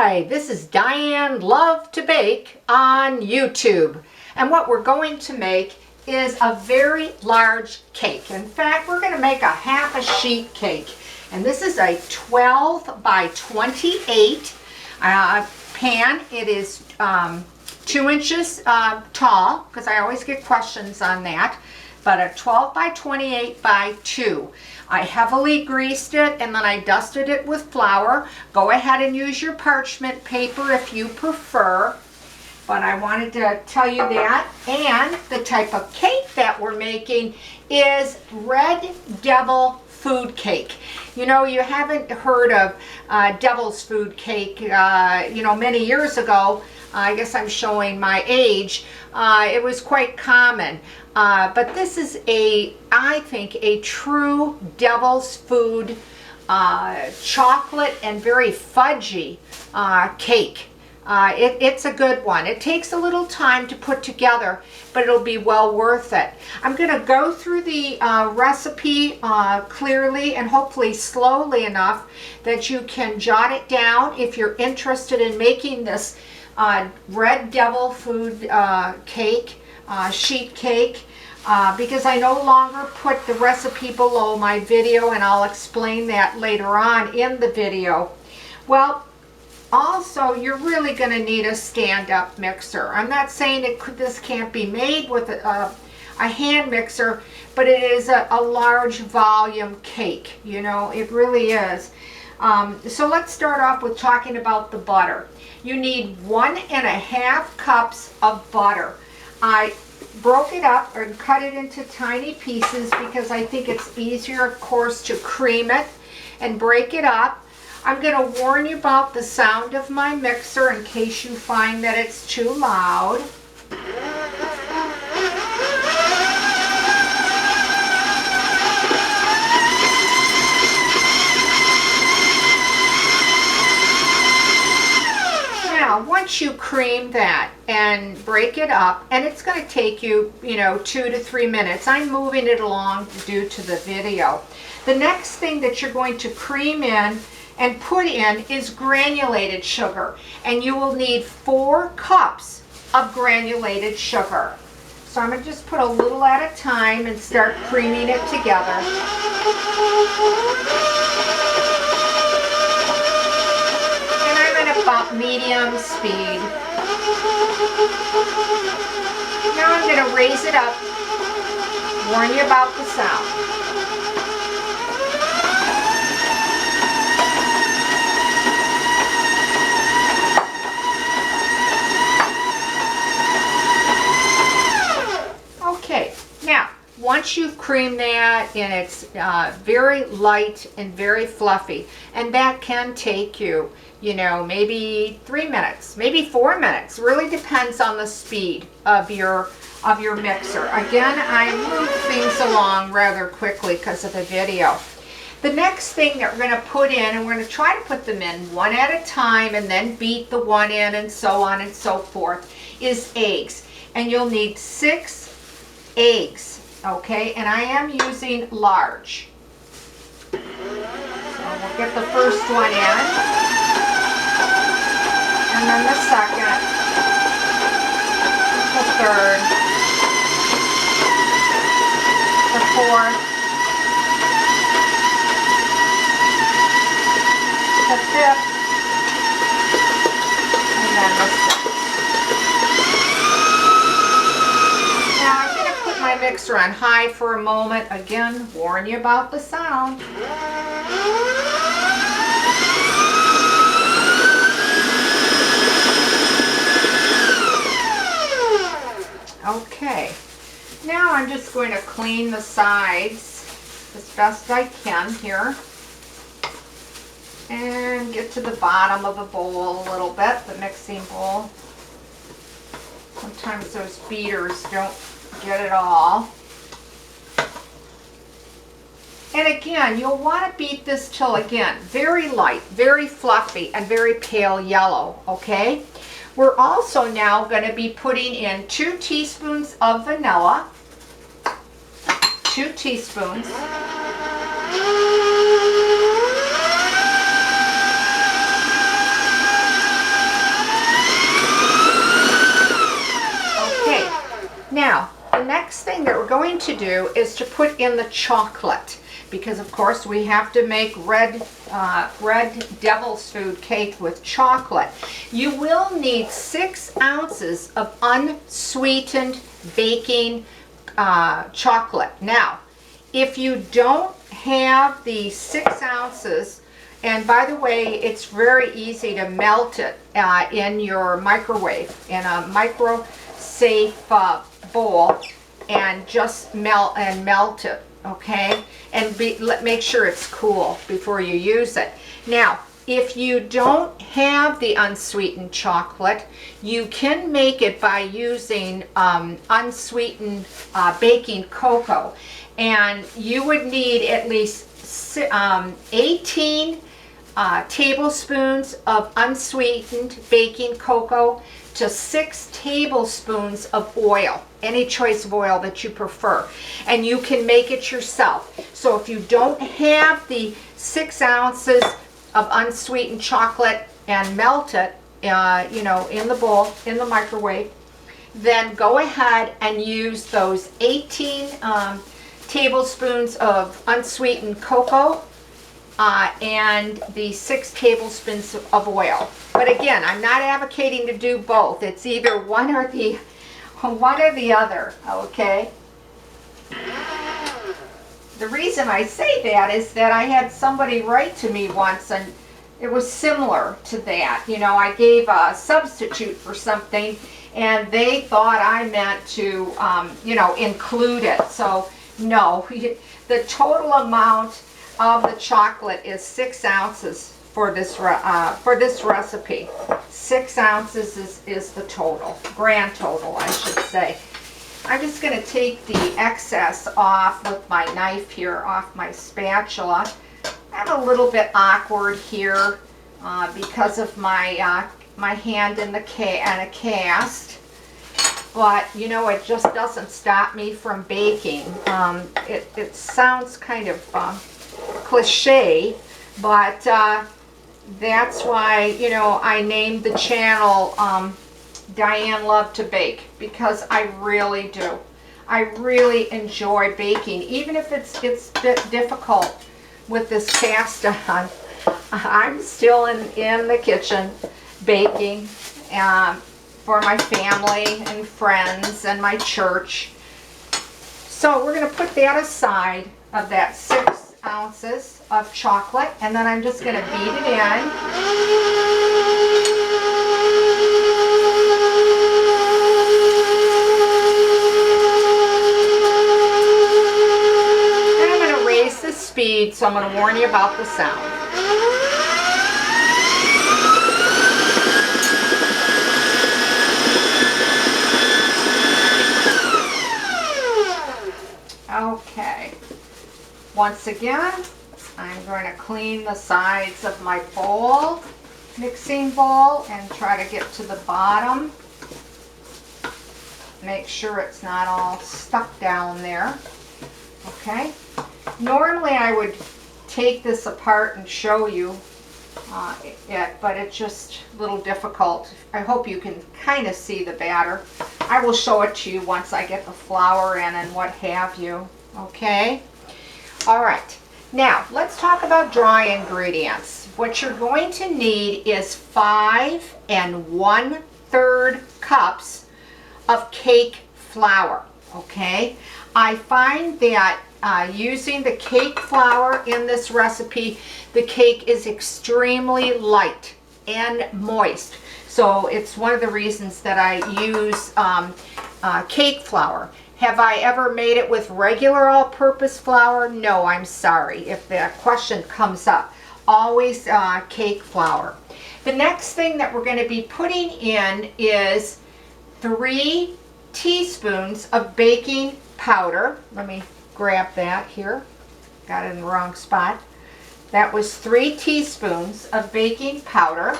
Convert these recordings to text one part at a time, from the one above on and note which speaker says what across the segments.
Speaker 1: Hi, this is Diane Lovetobake on YouTube. And what we're going to make is a very large cake. In fact, we're going to make a half a sheet cake. And this is a 12 by 28 pan. It is 2 inches tall, because I always get questions on that. But a 12 by 28 by 2. I heavily greased it and then I dusted it with flour. Go ahead and use your parchment paper if you prefer. But I wanted to tell you that. And the type of cake that we're making is Red Devil food cake. You know, you haven't heard of Devil's food cake, many years ago. I guess I'm showing my age. It was quite common. But this is I think, a true devil's food, chocolate and very fudgy cake. It's a good one. It takes a little time to put together, but it'll be well worth it. I'm going to go through the recipe clearly and hopefully slowly enough that you can jot it down if you're interested in making this Red Devil food cake, sheet cake. Because I no longer put the recipe below my video, and I'll explain that later on in the video. Well, also, you're really going to need a stand-up mixer. I'm not saying this can't be made with a hand mixer, but it is a large volume cake. You know, it really is. So let's start off with talking about the butter. You need 1.5 cups of butter. I broke it up and cut it into tiny pieces because I think it's easier, of course, to cream it and break it up. I'm going to warn you about the sound of my mixer in case you find that it's too loud. Now, once you cream that and break it up, and it's going to take you, 2 to 3 minutes. I'm moving it along due to the video. The next thing that you're going to cream in and put in is granulated sugar. And you will need 4 cups of granulated sugar. So I'm going to just put a little at a time and start creaming it together. About medium speed. Now I'm going to raise it up, warn you about the sound. Okay, now once you've creamed that and it's very light and very fluffy, and that can take you maybe 3 minutes, maybe 4 minutes. Really depends on the speed of your mixer. Again, I move things along rather quickly because of the video. The next thing that we're going to put in, and we're going to try to put them in one at a time and then beat the one in and so on and so forth, is eggs. And you'll need 6 eggs, okay? And I am using large. So we'll get the first one in. And then the second, the third, the fourth, the fifth, and then the sixth. Now I'm going to put my mixer on high for a moment. Again, warn you about the sound. Okay, now I'm just going to clean the sides as best I can here and get to the bottom of the bowl a little bit, the mixing bowl. Sometimes those beaters don't get it all. And again, you'll want to beat this till, again, very light, very fluffy, and very pale yellow, okay? We're also now going to be putting in 2 teaspoons of vanilla, 2 teaspoons, going to do is to put in the chocolate, because of course we have to make red devil's food cake with chocolate. You will need 6 ounces of unsweetened baking chocolate. Now, if you don't have the 6 ounces, and by the way, it's very easy to melt it in your microwave, in a micro-safe bowl, and just melt it, okay? And make sure it's cool before you use it. Now, if you don't have the unsweetened chocolate, you can make it by using unsweetened baking cocoa. And you would need at least 18 tablespoons of unsweetened baking cocoa to 6 tablespoons of oil, any choice of oil that you prefer. And you can make it yourself. So if you don't have the 6 ounces of unsweetened chocolate and melt it, you know, in the bowl, in the microwave, then go ahead and use those 18 tablespoons of unsweetened cocoa and the 6 tablespoons of oil. But again, I'm not advocating to do both. It's either one or the other, okay? The reason I say that is that I had somebody write to me once, and it was similar to that. You know, I gave a substitute for something, and they thought I meant to, you know, include it. So no, the total amount of the chocolate is 6 ounces for this recipe. 6 ounces is the total, grand total, I should say. I'm just going to take the excess off with my knife here, off my spatula. I'm a little bit awkward here because of my my hand in a cast. But, you know, it just doesn't stop me from baking. It sounds kind of cliche, but that's why, you know, I named the channel Diane Lovetobake, because I really do. I really enjoy baking, even if it's a bit difficult with this cast on. I'm still in the kitchen baking for my family and friends and my church. So we're going to put that aside, of that 6 ounces of chocolate, and then I'm just going to beat it in. And I'm going to raise the speed, so I'm going to warn you about the sound. Okay, once again, I'm going to clean the sides of my bowl, mixing bowl, and try to get to the bottom. Make sure it's not all stuck down there. Okay, normally I would take this apart and show you it, but it's just a little difficult. I hope you can kind of see the batter. I will show it to you once I get the flour in and what have you. Okay, all right, now let's talk about dry ingredients. What you're going to need is 5 1/3 cups of cake flour. Okay, I find that using the cake flour in this recipe, the cake is extremely light and moist. So it's one of the reasons that I use cake flour. Have I ever made it with regular all-purpose flour? No, I'm sorry if that question comes up. Always cake flour. The next thing that we're going to be putting in is 3 teaspoons of baking powder. Let me grab that here. Got it in the wrong spot. That was 3 teaspoons of baking powder.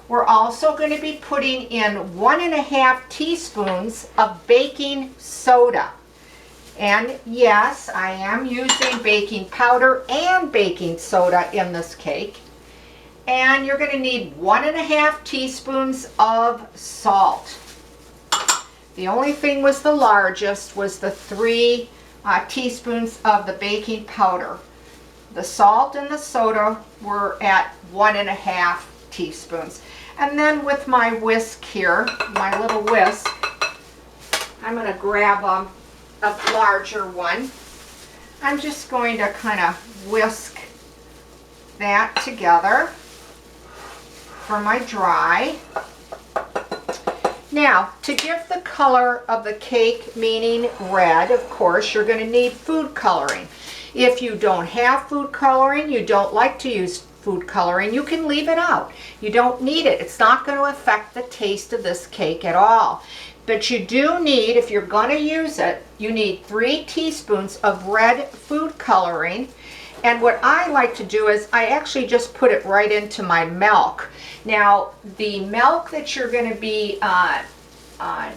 Speaker 1: We're also going to be putting in 1½ teaspoons of baking soda. And yes, I am using baking powder and baking soda in this cake. And you're going to need 1½ teaspoons of salt. The only thing was the largest was the 3 teaspoons of the baking powder. The salt and the soda were at 1.5 teaspoons. And then with my whisk here, my little whisk, I'm going to grab a larger one. I'm just going to kind of whisk that together for my dry. Now, to give the color of the cake, meaning red, of course, you're going to need food coloring. If you don't have food coloring, you don't like to use food coloring, you can leave it out. You don't need it. It's not going to affect the taste of this cake at all. But you do need, if you're going to use it, you need 3 teaspoons of red food coloring. And what I like to do is I actually just put it right into my milk. Now, the milk that you're going to be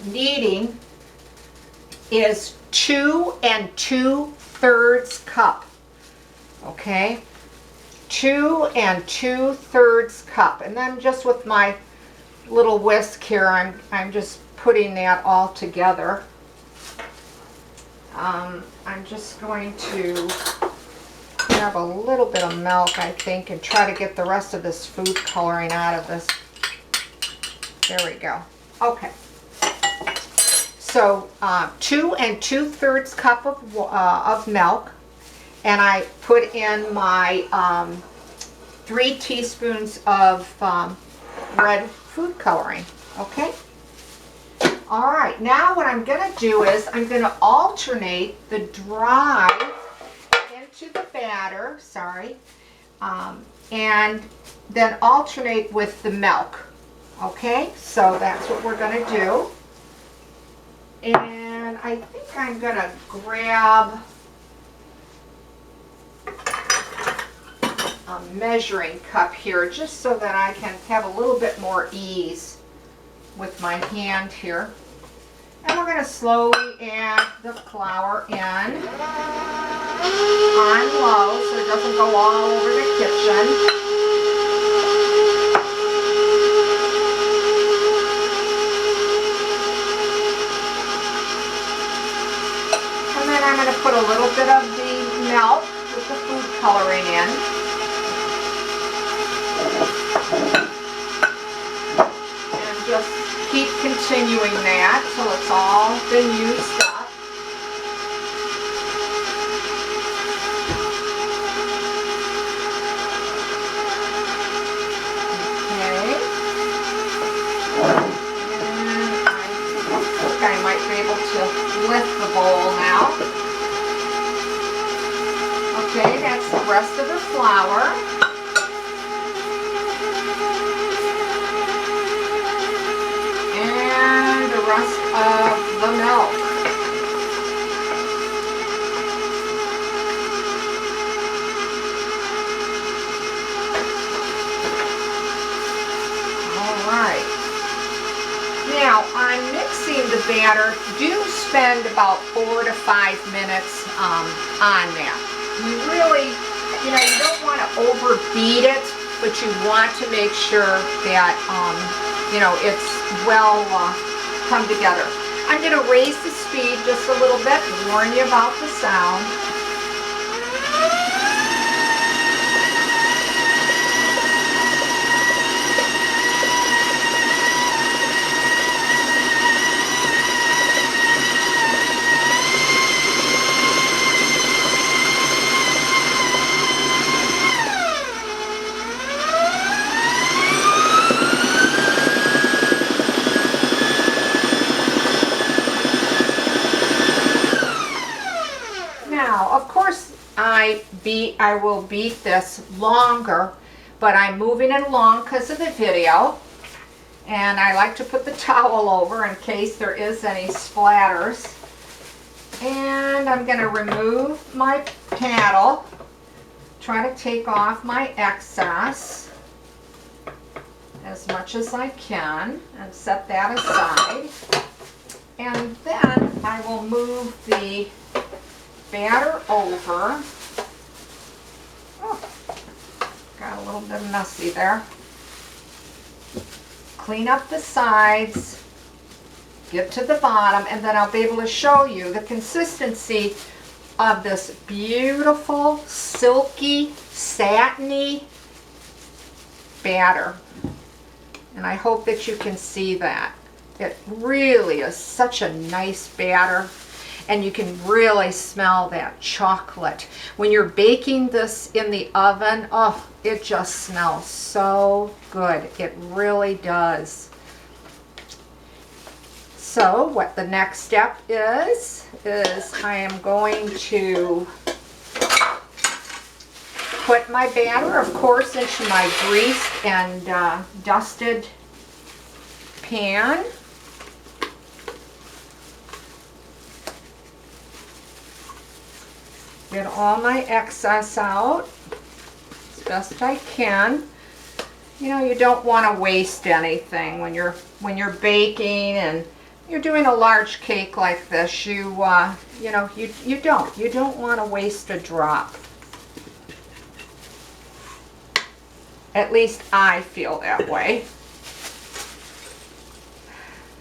Speaker 1: needing is 2 2/3 cup. Okay, 2 2/3 cup. And then just with my little whisk here, I'm just putting that all together. I'm just going to grab a little bit of milk, I think, and try to get the rest of this food coloring out of this. There we go. Okay. So 2 2/3 cup of milk, and I put in my 3 teaspoons of red food coloring. Okay. All right. Now what I'm going to do is I'm going to alternate the dry into the batter, and then alternate with the milk. Okay, so that's what we're going to do. And I think I'm going to grab a measuring cup here just so that I can have a little bit more ease with my hand here. And we're going to slowly add the flour in on low so it doesn't go all over the kitchen. And then I'm going to put a little bit of the milk with the food coloring in. And just keep continuing that till it's all been used up. Okay. And I think I might be able to lift the bowl now. Okay, that's the rest of the flour. And the rest of the milk. All right. Now, I'm mixing the batter. Do spend about 4 to 5 minutes on that. You really, you don't want to overbeat it, but you want to make sure that, it's well come together. I'm going to raise the speed just a little bit, warn you about the sound. I will beat this longer, but I'm moving it along because of the video, and I like to put the towel over in case there is any splatters. And I'm going to remove my paddle, try to take off my excess as much as I can and set that aside. And then I will move the batter over. Oh, got a little bit messy there. Clean up the sides get to the bottom, and then I'll be able to show you the consistency of this beautiful, silky, satiny batter. And I hope that you can see that. It really is such a nice batter. And you can really smell that chocolate. When you're baking this in the oven, oh, it just smells so good. It really does. So what the next step is I am going to put my batter, of course, into my greased and dusted pan. Get all my excess out as best I can. You know, you don't want to waste anything when you're baking and you're doing a large cake like this. You know, you don't want to waste a drop. At least I feel that way.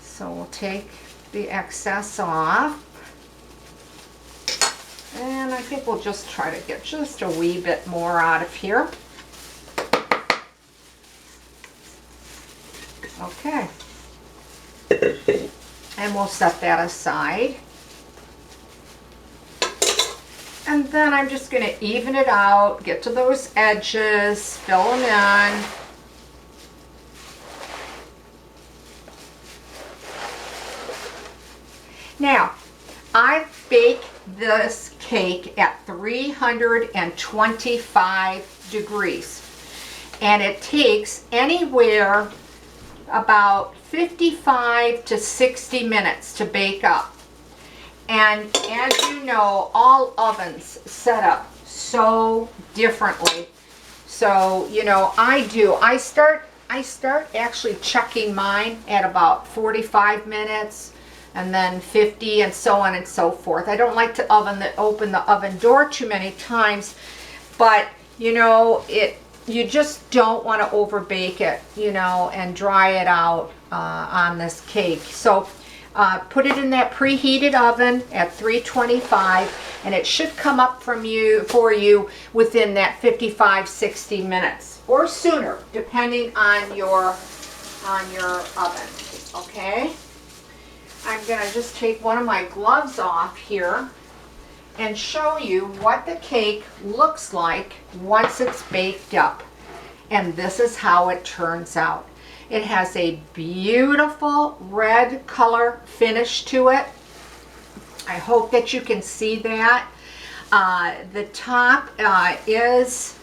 Speaker 1: So we'll take the excess off. And I think we'll just try to get just a wee bit more out of here. Okay. And we'll set that aside. And then I'm just going to even it out, get to those edges, fill them in. Now, I bake this cake at 325 degrees, and it takes anywhere about 55 to 60 minutes to bake up. And as you know, all ovens set up so differently. So, you know, I start actually checking mine at about 45 minutes. And then 50, and so on and so forth. I don't like to open the oven door too many times, but you know, you just don't want to over bake it, you know, and dry it out on this cake. So put it in that preheated oven at 325, and it should come up for you within that 55-60 minutes or sooner, depending on your oven. Okay. I'm going to just take one of my gloves off here and show you what the cake looks like once it's baked up. And this is how it turns out. It has a beautiful red color finish to it. I hope that you can see that. The top is,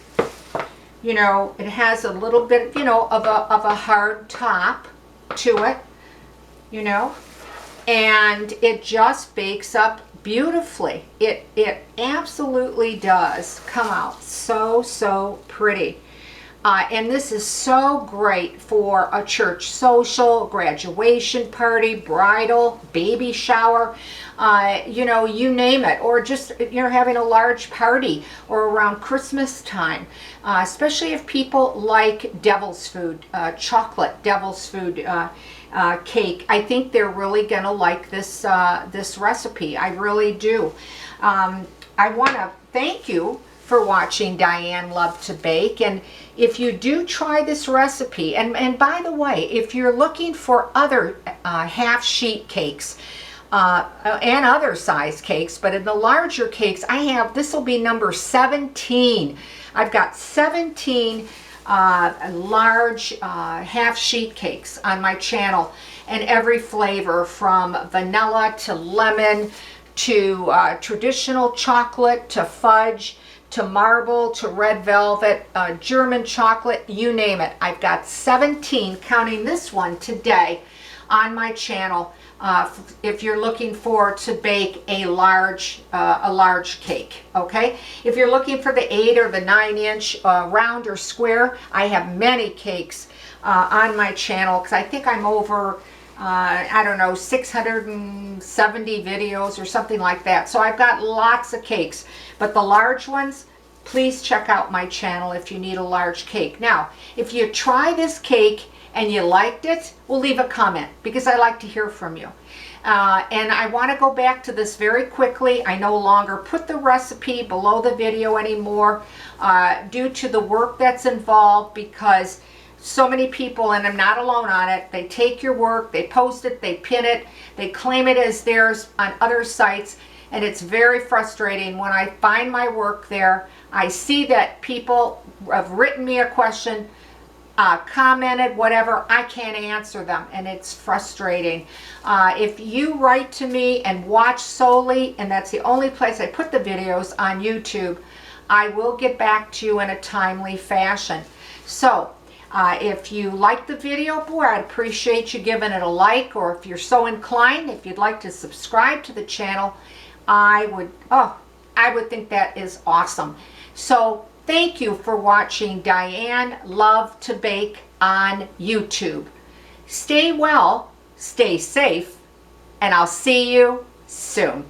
Speaker 1: you know, it has a little bit, you know, of a hard top to it, you know. And it just bakes up beautifully. It absolutely does come out so pretty. And this is so great for a church social, graduation party, bridal, baby shower, you know, you name it. Or just you're having a large party or around Christmas time. Especially if people like devil's food, chocolate devil's food cake. I think they're really gonna like this this recipe. I really do. I want to thank you for watching Diane Lovetobake, and if you do try this recipe, and by the way, if you're looking for other half sheet cakes and other size cakes, but in the larger cakes, I have, this will be number 17. I've got 17 large half sheet cakes on my channel, and every flavor from vanilla to lemon to traditional chocolate to fudge to marble to red velvet, German chocolate, you name it. I've got 17, counting this one today, on my channel if you're looking to bake a large cake. Okay, if you're looking for the 8 or the 9-inch round or square, I have many cakes on my channel, because I think I'm over I don't know, 670 videos or something like that. So I've got lots of cakes, but the large ones, please check out my channel if you need a large cake. Now, if you try this cake and you liked it, well, leave a comment because I like to hear from you. And I want to go back to this very quickly. I no longer put the recipe below the video anymore due to the work that's involved, because so many people, and I'm not alone on it, they take your work, they post it, they pin it, they claim it as theirs on other sites, and it's very frustrating when I find my work there. I see that people have written me a question, commented, whatever, I can't answer them, and it's frustrating. If you write to me and watch solely, and that's the only place I put the videos on YouTube, I will get back to you in a timely fashion. So if you like the video, boy, I'd appreciate you giving it a like, or if you're so inclined, if you'd like to subscribe to the channel, I would think that is awesome. So thank you for watching Diane Lovetobake on YouTube. Stay well, stay safe, and I'll see you soon.